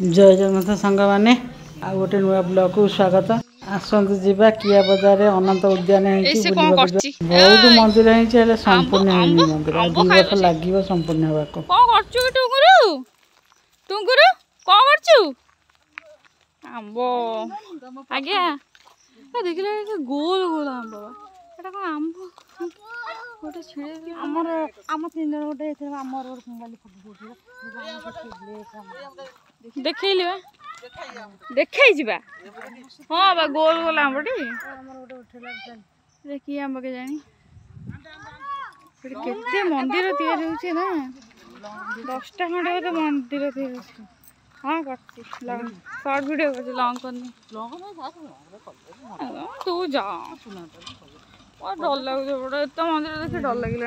जय जगन्नाथ सांग मैंने आ गोटे नुआ ब्लॉग को स्वागत आसतु जा किया बजार अनंत उद्यान बहुत मंदिर है संपूर्ण है मंदिर आ 2 वर्ष लगे संपूर्ण देखिए गोल गोल आंब आंब गोटे छिड़े आम 3 जन गोटे आमर देखली देखा हाँ बा गोल गोल आंबटी कि आंब के जानी केते मंदिर तैयारी होची ना 10टा खंडे बोधे मंदिर तैयारी होची हाँ करती शॉर्ट वीडियो करती लॉन्ग करनी तू जा और डर लगुच बड़ा एत मंदिर देखी डर लगे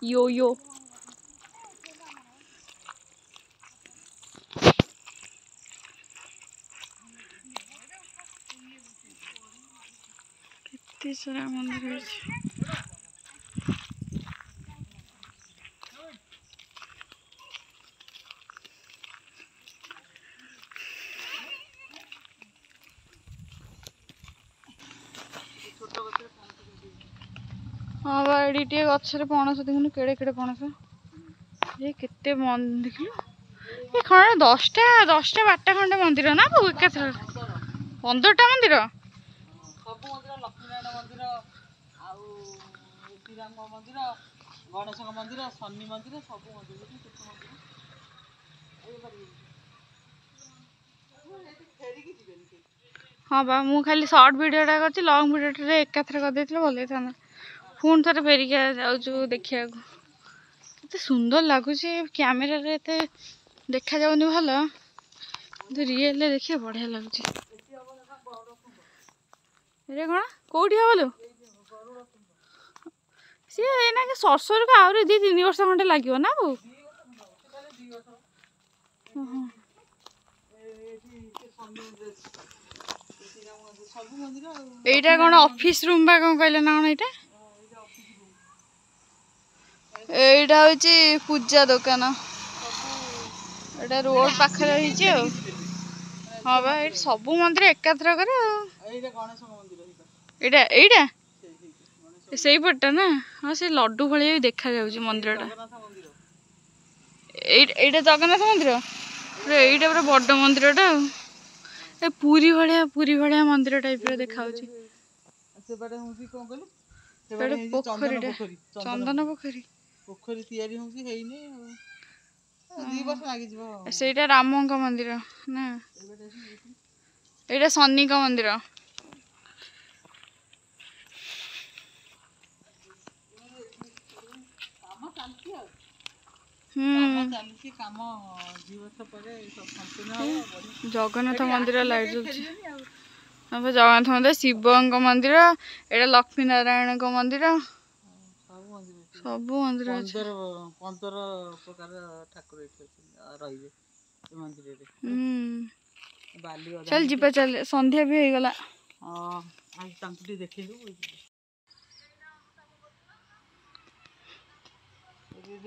यो यो कितने सारा मंदिर है हाँ बा ये गचर पणस देखुन केड़े केड़े पणस ये केते मन देखिलु ये खंडे 10टा 12टा खंडे मंदिर ना बो एक 15टा मंदिर गणेश मंदिर शनि मंदिर सब मंदिर हाँ बा मु खाली शॉर्ट वीडियोटा कर लॉन्ग वीडियो एकाथरे कर देथिले भल था पुणी थे फेरिक जाऊँ देखा केते सुंदर लगुच कैमेरा रे एते देखा जाऊनी भल रियल देखिए बढ़िया लगुच कौन कौटी हलो सी ना सरसर को आहरी 2-3 वर्ष खंडे लगे ना बो एटा कौन ऑफिस रूम बा कौन कहले ना कौन एटा हूँ पूजा दुकान एटा रोड पाखे रही हाँ बा ये सब मंदिर एकाथर एटा से पटा ना हाँ से लड्डू भाई भी देखा जाऊँ मंदिर एटा जगन्नाथ मंदिर एटा पूरा बड़ मंदिरटा पूरी भाया मंदिर टाइप देखा चंदन पोखरी पोखरी तैयारी होची हेइनी 2 वर्ष लागी जिवो सेटा रामों का मंदिर ना एटा शनि का मंदिर जगन्नाथ मंदिर लाइट जलुची जगन्नाथ मंदिर शिव मंदिर एटा लक्ष्मी नारायण का मंदिर सब मंदिर 15 प्रकार ठाकुर रही मंदिर चल जीपा चल संध्या भी हो गला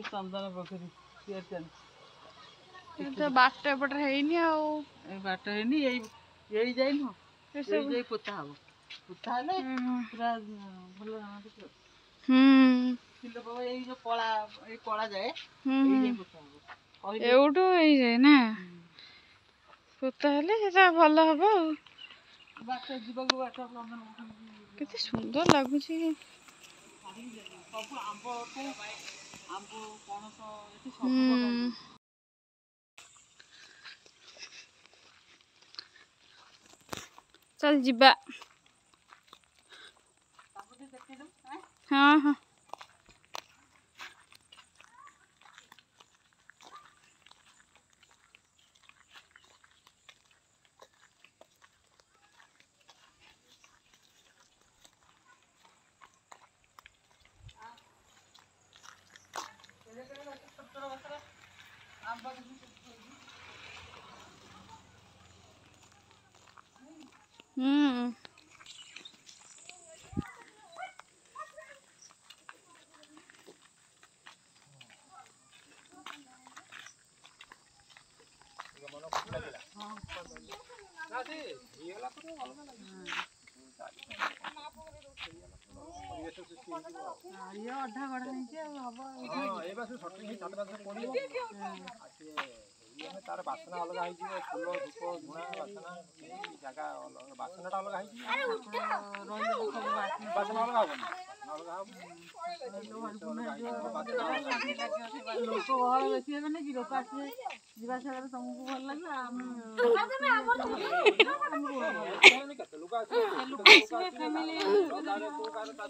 चंदन पोखरी तो बाट एपटे है बाट है जाइन पोता हम पोता पूरा भल जो कला जाए एवटू जाए ना पोता भल हम केते सुंदर लगुच चल जीबा हाँ हाँ ये अधा गड़ा नहीं के अब हां ए बास सटिंग ही 7 बास पड़ी ये तार बासना अलग आइ जी फूल धूप धुणा बासना जगह बासनाटा अलग आइ जी रोले सब बासना अलग आबो लोक बहल बेसी हेबे कि लोक आसे जीवा सागर तुमको भल लागला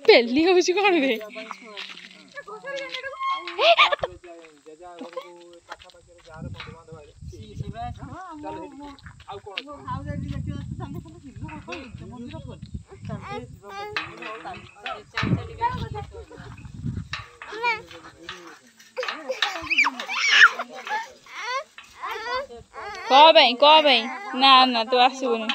पेली हो छी कोन रे कबे ना ना तू आसबुनी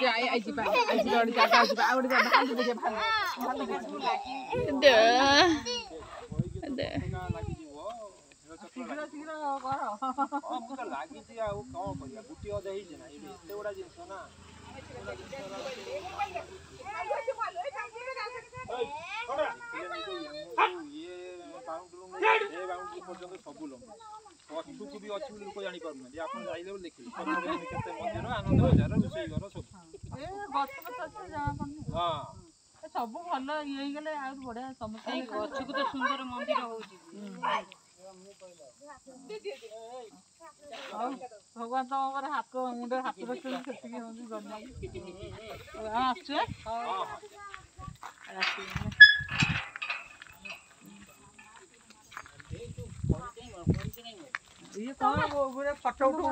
पछुक भी अच्छी लोक जानी पारना आप जाइले देखिए केते मंदिर आनंद बजार रोसई घर सब हां सब भल ये गले आ बढ़िया समस्या गछक तो सुंदर मंदिर होउची भगवान तुम हाथ मुंडे हाथ रखते ये कौन गोरे फोटो उठो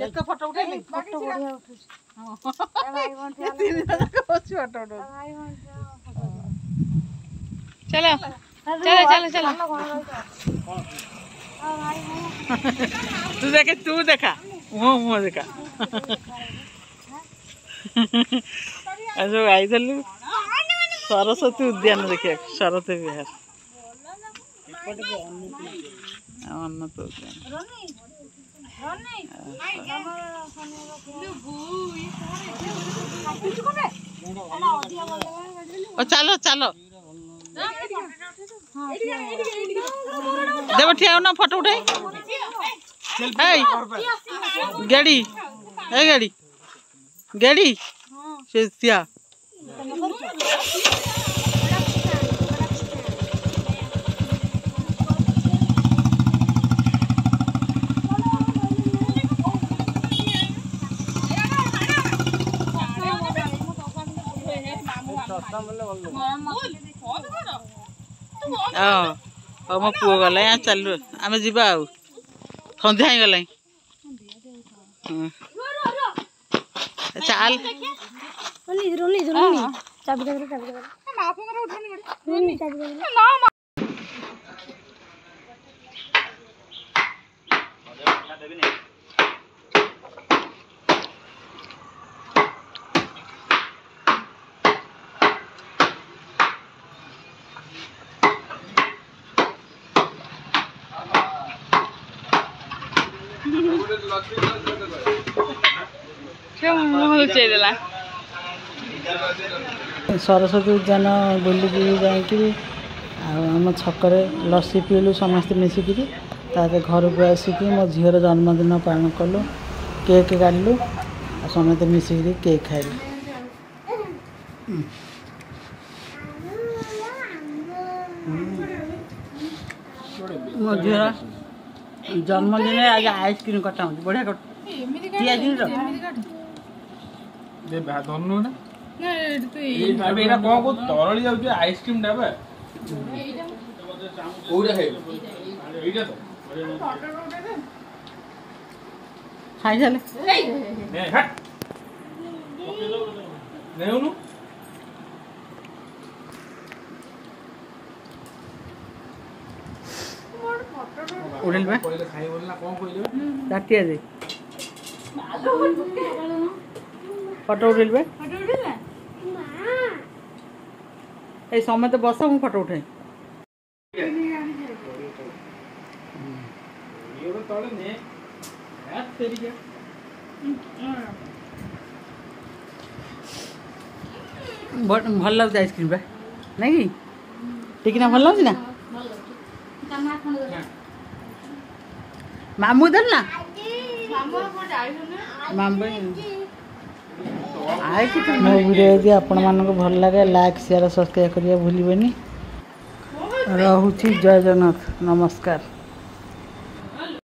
एक फोटो उठे फोटो बढ़िया उठे हां भाई वन तीन तक फोटो उठो चलो चलो चलो चलो तू देखा मुँह देखा जो आई सरस्वती उद्यान देखिए सरस्वती विहार उन्नत उद्यान चलो चलो देव ठिया ना फोटो उठाई गाड़ी गाड़ी गाड़ी से सिया मो पुओ गला चलु आम जा सन्ध्या ही गला चल सरस्वती उद्यान बुलिकी जाकि आम छकरे लस्सी पीलु समस्ते मिसिकी घर को आसिक मो झीर जन्मदिन पालन कलु केक काटलु समस्ते मिसिकी केक खाइलु मो झीर जन्मदिन आज आइसक्रीम कटा बढ़िया धनु ना एटा कौन को तरली जाउछ आइसक्रीम टा बा ओरा है एटा तो खाई चले ने हट नेउनु उड़ेल बा पहिले खाइ बोलना कौन कइले डाटिया दे फोटो उठेल बे ए समय तो बस मु फोटो उठे ये तो तले ने हाथ तेरी क्या ଭଲ ଲାଗୁଛି ଆଇସ୍କ୍ରିମ୍ ବା ନାଇଁ କି ଟିକିନା ଭଲ ଲାଗୁଛି ନା ମାମୁଁ ଦେଲ ନା ମୋ ଭିଡ଼ିଓ ଯଦି ଆପଣମାନଙ୍କୁ ଭଲ ଲାଗେ ଲାଇକ୍ ସେୟାର ସବସ୍କ୍ରାଇବ୍ କରିବା ଭୁଲିବେନି ରହୁଛି ଜୟ ଜଗନ୍ନାଥ ନମସ୍କାର।